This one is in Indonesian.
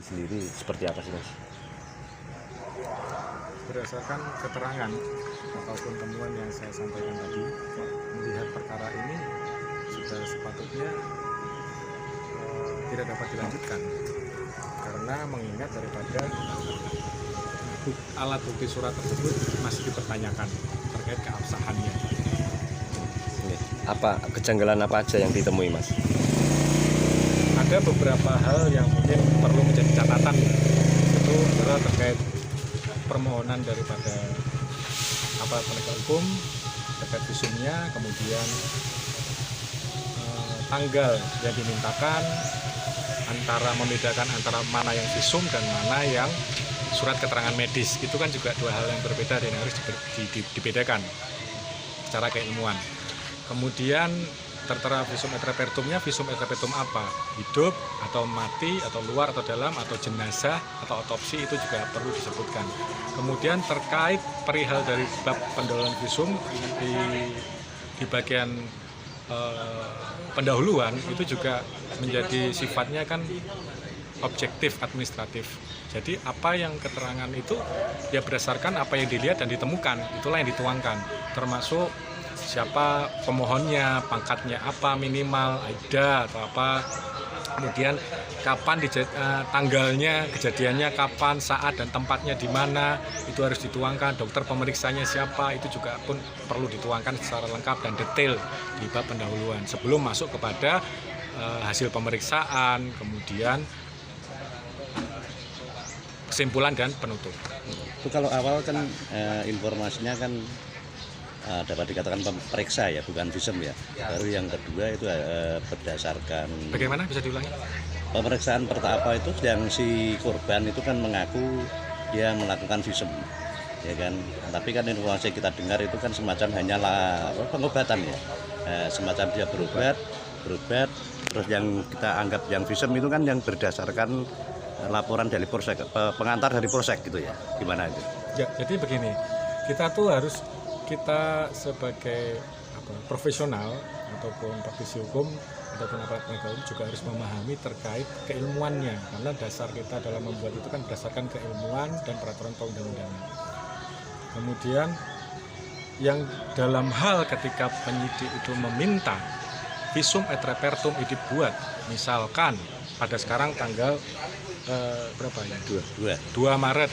sendiri seperti apa sih Mas? Berdasarkan keterangan ataupun temuan yang saya sampaikan tadi, melihat perkara ini sudah sepatutnya tidak dapat dilanjutkan karena mengingat daripada alat bukti surat tersebut masih dipertanyakan terkait keabsahannya. Apa kejanggalan apa aja yang ditemui Mas? Ada beberapa hal yang mungkin perlu menjadi catatan, itu adalah terkait permohonan daripada penegak hukum terkait visumnya, kemudian tanggal yang dimintakan, membedakan antara mana yang visum dan mana yang surat keterangan medis. Itu kan juga dua hal yang berbeda dan harus dibedakan secara keilmuan. Kemudian tertera visum et repertumnya, visum et repertum apa? Hidup atau mati atau luar atau dalam atau jenazah atau otopsi, itu juga perlu disebutkan. Kemudian terkait perihal dari bab pendahuluan visum di bagian pendahuluan itu juga menjadi sifatnya kan objektif administratif. Jadi apa yang keterangan itu ya berdasarkan apa yang dilihat dan ditemukan, itulah yang dituangkan, termasuk siapa pemohonnya, pangkatnya apa minimal, ada atau apa, kemudian kapan tanggalnya, kejadiannya kapan, saat dan tempatnya di mana, itu harus dituangkan, dokter pemeriksanya siapa, itu juga pun perlu dituangkan secara lengkap dan detail di bab pendahuluan sebelum masuk kepada hasil pemeriksaan, kemudian kesimpulan dan penutup. Itu kalau awal kan informasinya kan dapat dikatakan pemeriksa ya, bukan visum ya. Baru yang kedua itu berdasarkan. Bagaimana bisa diulangi? Pemeriksaan pertama itu yang si korban itu kan mengaku dia melakukan visum, ya kan. Tapi kan informasi kita dengar itu kan semacam hanyalah pengobatan ya, semacam dia berobat, terus yang kita anggap yang visum itu kan yang berdasarkan laporan dari polsek, pengantar dari polsek gitu ya. Gimana itu? Ya, jadi begini, kita sebagai profesional ataupun praktisi hukum ataupun aparat penegak hukum juga harus memahami terkait keilmuannya, karena dasar kita dalam membuat itu kan berdasarkan keilmuan dan peraturan perundang-undangan. Kemudian yang dalam hal ketika penyidik itu meminta visum et repertum itu dibuat, misalkan pada sekarang tanggal berapa ya? 2 2 Maret